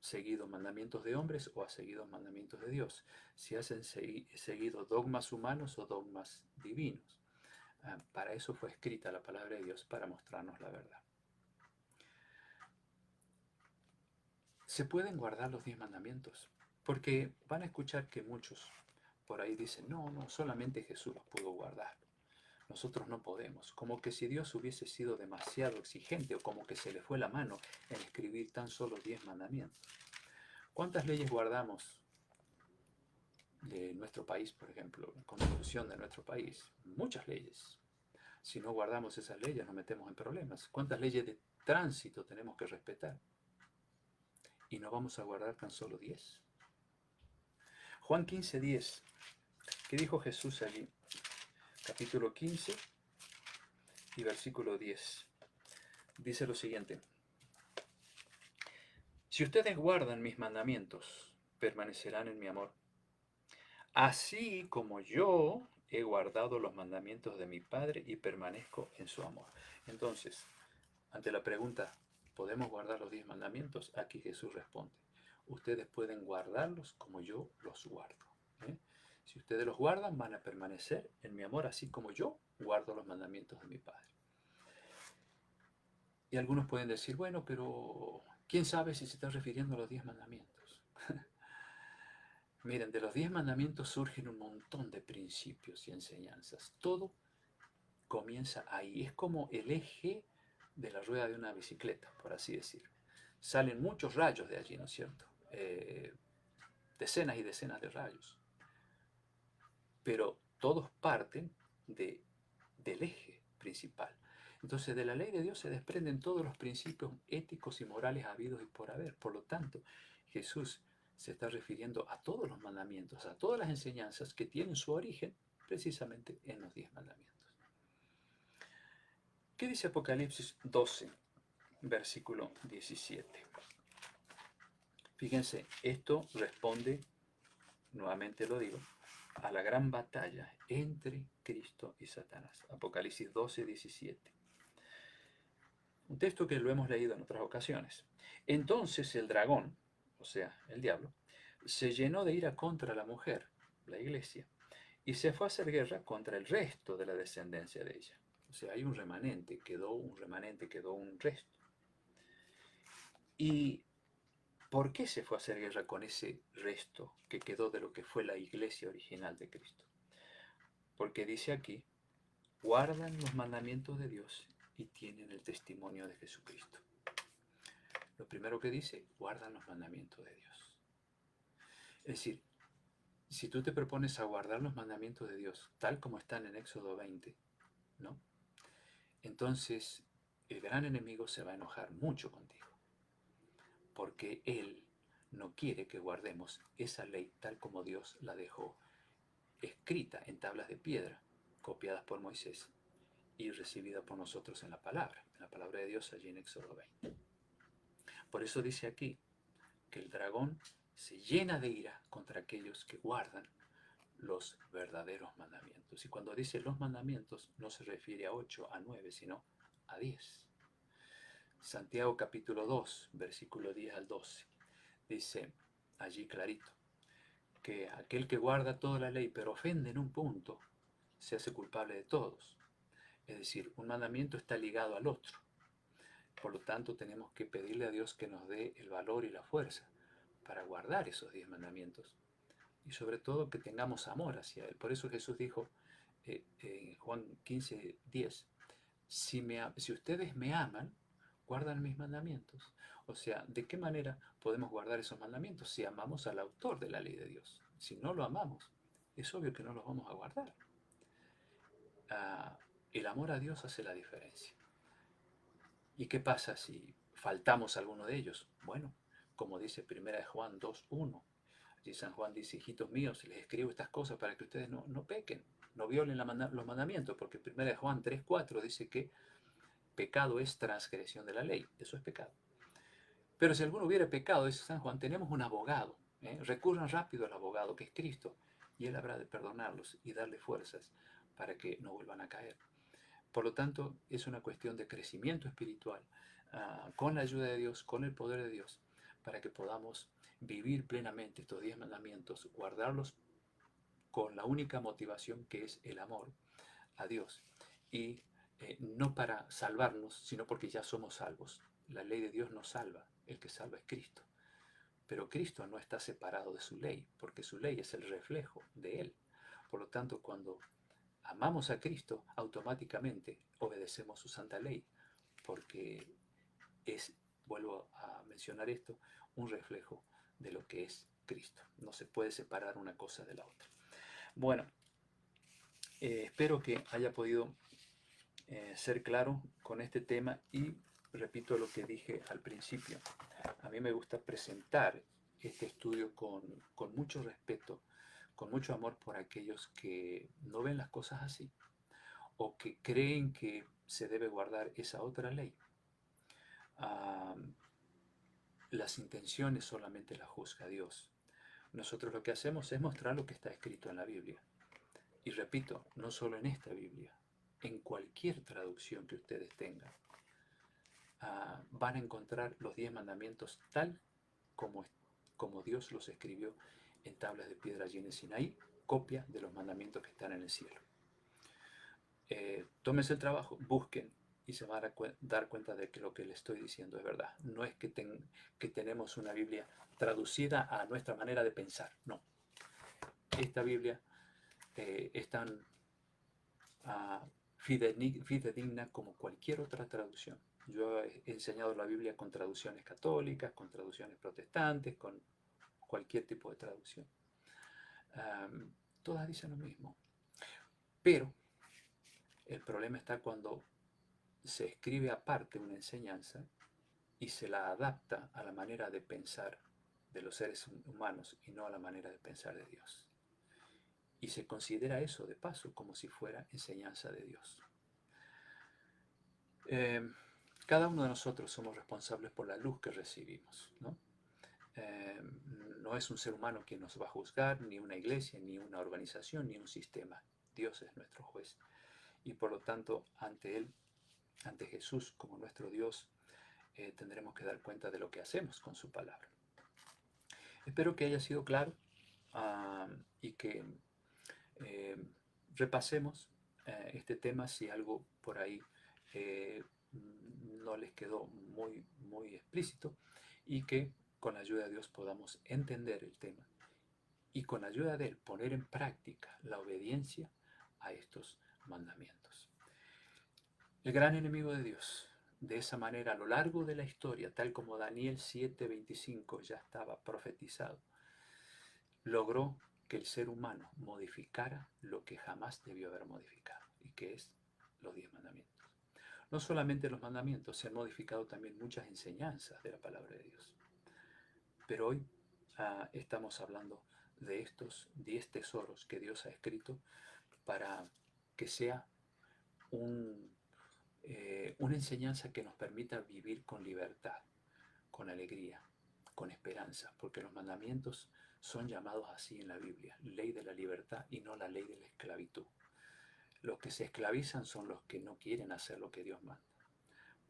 seguido mandamientos de hombres o has seguido mandamientos de Dios. Si has seguido dogmas humanos o dogmas divinos. Para eso fue escrita la palabra de Dios, para mostrarnos la verdad. Se pueden guardar los 10 mandamientos, porque van a escuchar que muchos por ahí dicen, no, solamente Jesús los pudo guardar. Nosotros no podemos. Como que si Dios hubiese sido demasiado exigente o como que se le fue la mano en escribir tan solo 10 mandamientos. ¿Cuántas leyes guardamos de nuestro país, por ejemplo, la constitución de nuestro país? Muchas leyes. Si no guardamos esas leyes nos metemos en problemas. ¿Cuántas leyes de tránsito tenemos que respetar? Y no vamos a guardar tan solo 10. Juan 15:10. ¿Qué dijo Jesús allí? Capítulo 15 y versículo 10. Dice lo siguiente. Si ustedes guardan mis mandamientos, permanecerán en mi amor. Así como yo he guardado los mandamientos de mi Padre y permanezco en su amor. Entonces, ante la pregunta, ¿podemos guardar los 10 mandamientos? Aquí Jesús responde, ustedes pueden guardarlos como yo los guardo. Si ustedes los guardan, van a permanecer en mi amor, así como yo guardo los mandamientos de mi Padre. Y algunos pueden decir, bueno, pero ¿quién sabe si se está refiriendo a los 10 mandamientos? Miren, de los 10 mandamientos surgen un montón de principios y enseñanzas. Todo comienza ahí. Es como el eje de la rueda de una bicicleta, por así decir. Salen muchos rayos de allí, ¿no es cierto? Decenas y decenas de rayos. Pero todos parten del eje principal. Entonces, de la ley de Dios se desprenden todos los principios éticos y morales habidos y por haber. Por lo tanto, Jesús se está refiriendo a todos los mandamientos, a todas las enseñanzas que tienen su origen precisamente en los 10 mandamientos. ¿Qué dice Apocalipsis 12, versículo 17? Fíjense, esto responde, nuevamente lo digo, a la gran batalla entre Cristo y Satanás. Apocalipsis 12, 17. Un texto que lo hemos leído en otras ocasiones. Entonces el dragón, o sea, el diablo, se llenó de ira contra la mujer, la iglesia, y se fue a hacer guerra contra el resto de la descendencia de ella. O sea, hay un remanente, quedó un resto. ¿Y por qué se fue a hacer guerra con ese resto que quedó de lo que fue la iglesia original de Cristo? Porque dice aquí, guardan los mandamientos de Dios y tienen el testimonio de Jesucristo. Lo primero que dice, guardan los mandamientos de Dios. Es decir, si tú te propones a guardar los mandamientos de Dios, tal como están en Éxodo 20, ¿no? Entonces el gran enemigo se va a enojar mucho contigo, porque él no quiere que guardemos esa ley tal como Dios la dejó escrita en tablas de piedra, copiadas por Moisés y recibida por nosotros en la palabra de Dios allí en Éxodo 20. Por eso dice aquí que el dragón se llena de ira contra aquellos que guardan los verdaderos mandamientos. Y cuando dice los mandamientos, no se refiere a 8, a 9, sino a 10. Santiago capítulo 2, versículo 10 al 12, dice allí clarito, que aquel que guarda toda la ley pero ofende en un punto, se hace culpable de todos. Es decir, un mandamiento está ligado al otro. Por lo tanto, tenemos que pedirle a Dios que nos dé el valor y la fuerza para guardar esos 10 mandamientos. Y sobre todo que tengamos amor hacia Él. Por eso Jesús dijo en Juan 15, 10, si ustedes me aman, guardan mis mandamientos. O sea, ¿de qué manera podemos guardar esos mandamientos? Si amamos al autor de la ley de Dios. Si no lo amamos, es obvio que no los vamos a guardar. El amor a Dios hace la diferencia. ¿Y qué pasa si faltamos a alguno de ellos? Bueno, como dice 1 Juan 2:1, allí San Juan dice, hijitos míos, les escribo estas cosas para que ustedes no pequen, no violen los mandamientos, porque 1 Juan 3:4 dice que pecado es transgresión de la ley, eso es pecado. Pero si alguno hubiera pecado, dice San Juan, tenemos un abogado, recurran rápido al abogado que es Cristo, y Él habrá de perdonarlos y darle fuerzas para que no vuelvan a caer. Por lo tanto, es una cuestión de crecimiento espiritual, con la ayuda de Dios, con el poder de Dios, para que podamos vivir plenamente estos 10 mandamientos, guardarlos con la única motivación que es el amor a Dios. Y no para salvarnos, sino porque ya somos salvos. La ley de Dios nos salva, el que salva es Cristo. Pero Cristo no está separado de su ley, porque su ley es el reflejo de Él. Por lo tanto, cuando amamos a Cristo, automáticamente obedecemos su santa ley, porque es, vuelvo a mencionar esto, un reflejo de lo que es Cristo. No se puede separar una cosa de la otra. Bueno, espero que haya podido ser claro con este tema y repito lo que dije al principio. A mí me gusta presentar este estudio con mucho respeto, con mucho amor por aquellos que no ven las cosas así o que creen que se debe guardar esa otra ley. Las intenciones solamente las juzga Dios. Nosotros lo que hacemos es mostrar lo que está escrito en la Biblia. Y repito, no solo en esta Biblia, en cualquier traducción que ustedes tengan, van a encontrar los 10 mandamientos tal como Dios los escribió en tablas de piedra allí en el Sinaí, copia de los mandamientos que están en el cielo. Tómense el trabajo, busquen y se van a dar cuenta de que lo que les estoy diciendo es verdad. No es que tenemos una Biblia traducida a nuestra manera de pensar, no. Esta Biblia es tan fidedigna como cualquier otra traducción. Yo he enseñado la Biblia con traducciones católicas, con traducciones protestantes, con cualquier tipo de traducción. Todas dicen lo mismo. Pero el problema está cuando se escribe aparte una enseñanza y se la adapta a la manera de pensar de los seres humanos y no a la manera de pensar de Dios. Y se considera eso, de paso, como si fuera enseñanza de Dios. Cada uno de nosotros somos responsables por la luz que recibimos, ¿no? No es un ser humano quien nos va a juzgar, ni una iglesia, ni una organización, ni un sistema. Dios es nuestro juez. Y por lo tanto, ante Él, ante Jesús como nuestro Dios, tendremos que dar cuenta de lo que hacemos con su palabra. Espero que haya sido claro y que repasemos este tema si algo por ahí no les quedó muy explícito y que con la ayuda de Dios podamos entender el tema y con la ayuda de Él poner en práctica la obediencia a estos mandamientos. El gran enemigo de Dios, de esa manera a lo largo de la historia, tal como Daniel 7:25 ya estaba profetizado, logró que el ser humano modificara lo que jamás debió haber modificado, y que es los 10 mandamientos. No solamente los mandamientos, se han modificado también muchas enseñanzas de la palabra de Dios. Pero hoy estamos hablando de estos 10 tesoros que Dios ha escrito para que sea una enseñanza que nos permita vivir con libertad, con alegría, con esperanza, porque los mandamientos son llamados así en la Biblia, ley de la libertad y no la ley de la esclavitud. Los que se esclavizan son los que no quieren hacer lo que Dios manda,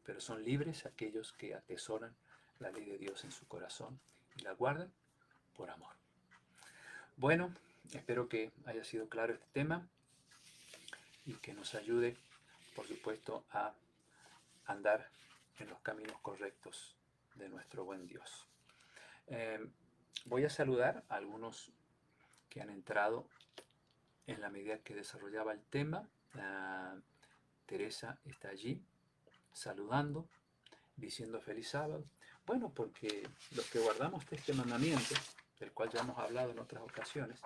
pero son libres aquellos que atesoran la ley de Dios en su corazón y la guardan por amor. Bueno, espero que haya sido claro este tema y que nos ayude, por supuesto, a andar en los caminos correctos de nuestro buen Dios. Voy a saludar a algunos que han entrado en la medida que desarrollaba el tema. Teresa está allí saludando, diciendo feliz sábado. Bueno, porque los que guardamos este mandamiento, del cual ya hemos hablado en otras ocasiones,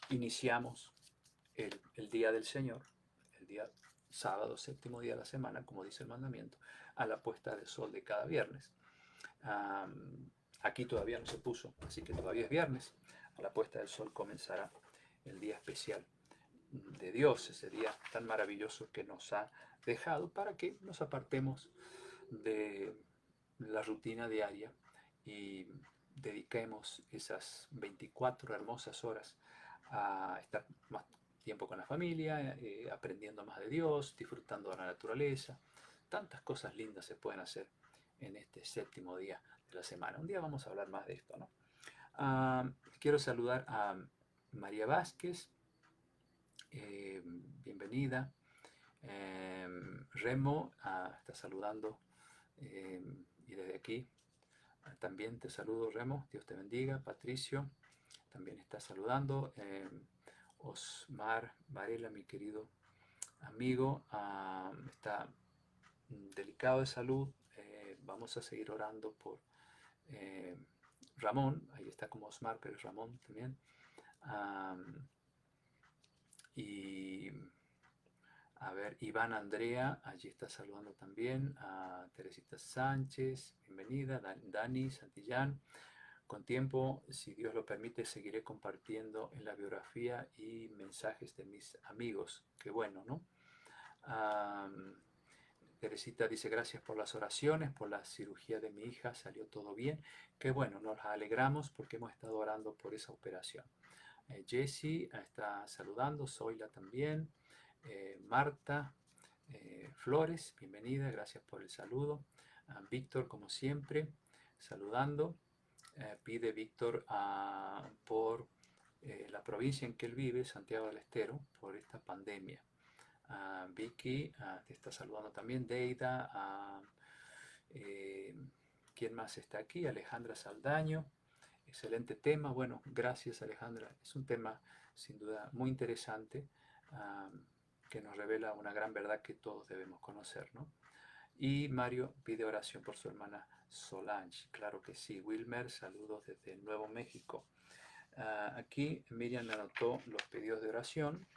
iniciamos el día del Señor, el día sábado, séptimo día de la semana, como dice el mandamiento, a la puesta del sol de cada viernes. Aquí todavía no se puso, así que todavía es viernes. A la puesta del sol comenzará el día especial de Dios, ese día tan maravilloso que nos ha dejado para que nos apartemos de la rutina diaria y dediquemos esas 24 hermosas horas a estar más tiempo con la familia, aprendiendo más de Dios, disfrutando de la naturaleza. Tantas cosas lindas se pueden hacer en este séptimo día de la semana. Un día vamos a hablar más de esto, ¿no? Quiero saludar a María Vázquez, bienvenida. Remo está saludando, y desde aquí también te saludo, Remo, Dios te bendiga. Patricio también está saludando. Osmar Varela, mi querido amigo, está delicado de salud. Vamos a seguir orando por Ramón, ahí está como Osmar, pero es Ramón también. Y a ver, Iván Andrea, allí está saludando también. A Teresita Sánchez, bienvenida. Dani Santillán. Con tiempo, si Dios lo permite, seguiré compartiendo en la biografía y mensajes de mis amigos. Qué bueno, ¿no? Teresita dice, gracias por las oraciones, por la cirugía de mi hija, salió todo bien. Qué bueno, nos alegramos porque hemos estado orando por esa operación. Jessie está saludando, Zoila también. Marta Flores, bienvenida, gracias por el saludo. Víctor, como siempre, saludando. Pide Víctor por la provincia en que él vive, Santiago del Estero, por esta pandemia. Vicky te está saludando también. Deida. ¿Quién más está aquí? Alejandra Saldaño. Excelente tema. Bueno, gracias Alejandra. Es un tema sin duda muy interesante, que nos revela una gran verdad que todos debemos conocer, ¿no? Y Mario pide oración por su hermana Solange. Claro que sí. Wilmer, saludos desde Nuevo México. Aquí Miriam anotó los pedidos de oración.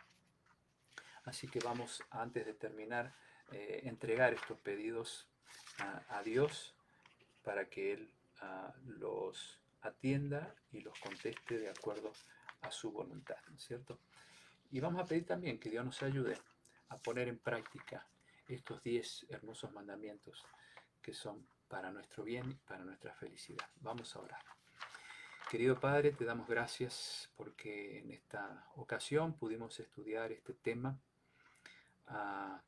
Así que vamos, antes de terminar, entregar estos pedidos a Dios para que Él los atienda y los conteste de acuerdo a su voluntad, ¿no es cierto? Y vamos a pedir también que Dios nos ayude a poner en práctica estos 10 hermosos mandamientos que son para nuestro bien y para nuestra felicidad. Vamos a orar. Querido Padre, te damos gracias porque en esta ocasión pudimos estudiar este tema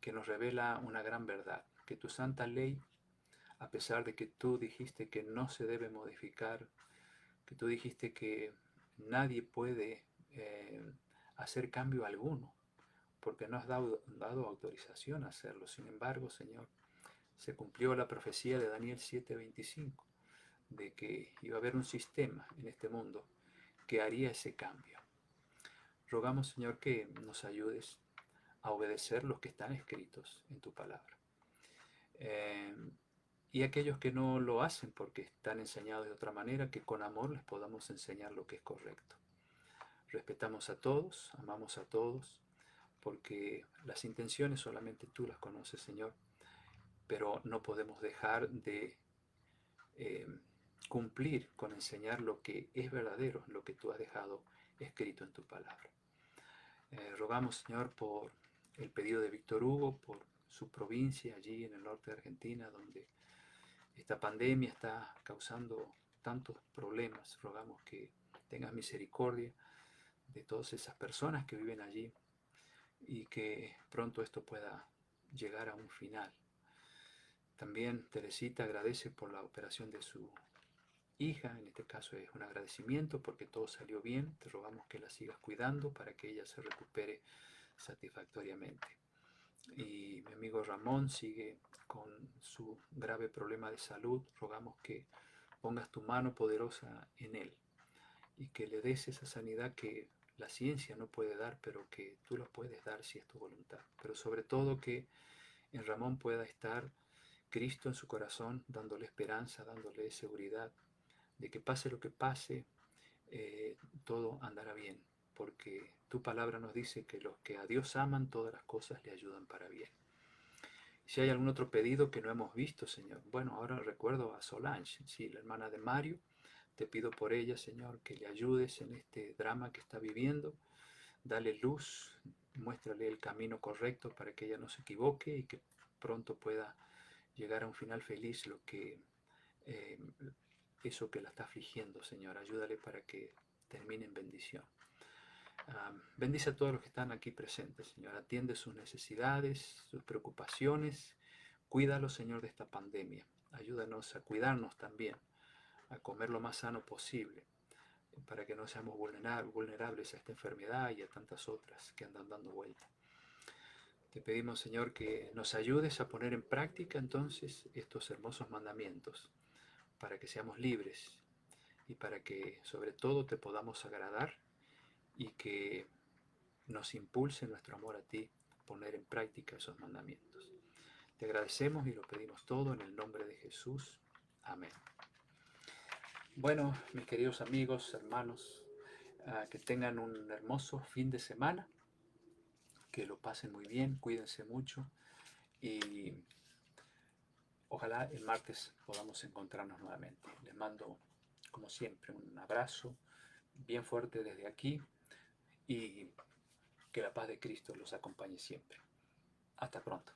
que nos revela una gran verdad, que tu santa ley, a pesar de que tú dijiste que no se debe modificar, que tú dijiste que nadie puede hacer cambio alguno, porque no has dado autorización a hacerlo. Sin embargo, Señor, se cumplió la profecía de Daniel 7:25, de que iba a haber un sistema en este mundo que haría ese cambio. Rogamos, Señor, que nos ayudes a obedecer los que están escritos en tu palabra. Y aquellos que no lo hacen porque están enseñados de otra manera, que con amor les podamos enseñar lo que es correcto. Respetamos a todos, amamos a todos, porque las intenciones solamente tú las conoces, Señor, pero no podemos dejar de cumplir con enseñar lo que es verdadero, lo que tú has dejado escrito en tu palabra. Rogamos, Señor, por el pedido de Víctor Hugo, por su provincia allí en el norte de Argentina, donde esta pandemia está causando tantos problemas. Rogamos que tengas misericordia de todas esas personas que viven allí y que pronto esto pueda llegar a un final. También Teresita agradece por la operación de su hija, en este caso es un agradecimiento porque todo salió bien. Te rogamos que la sigas cuidando para que ella se recupere satisfactoriamente. Y mi amigo Ramón sigue con su grave problema de salud. Rogamos que pongas tu mano poderosa en él y que le des esa sanidad que la ciencia no puede dar, pero que tú lo puedes dar si es tu voluntad. Pero sobre todo que en Ramón pueda estar Cristo en su corazón, dándole esperanza, dándole seguridad de que pase lo que pase, todo andará bien, porque tu palabra nos dice que los que a Dios aman, todas las cosas le ayudan para bien. Si hay algún otro pedido que no hemos visto, Señor, bueno, ahora recuerdo a Solange, sí, la hermana de Mario, te pido por ella, Señor, que le ayudes en este drama que está viviendo, dale luz, muéstrale el camino correcto para que ella no se equivoque y que pronto pueda llegar a un final feliz lo que eso que la está afligiendo, Señor. Ayúdale para que termine en bendición. Bendice a todos los que están aquí presentes, Señor. Atiende sus necesidades, sus preocupaciones. Cuídalos, Señor, de esta pandemia. Ayúdanos a cuidarnos también, a comer lo más sano posible, para que no seamos vulnerables a esta enfermedad y a tantas otras que andan dando vuelta. Te pedimos, Señor, que nos ayudes a poner en práctica entonces estos hermosos mandamientos, para que seamos libres y para que sobre todo te podamos agradar y que nos impulse nuestro amor a ti poner en práctica esos mandamientos. Te agradecemos y lo pedimos todo en el nombre de Jesús. Amén. Bueno, mis queridos amigos, hermanos, que tengan un hermoso fin de semana, que lo pasen muy bien, cuídense mucho y ojalá el martes podamos encontrarnos nuevamente. Les mando, como siempre, un abrazo bien fuerte desde aquí y que la paz de Cristo los acompañe siempre. Hasta pronto.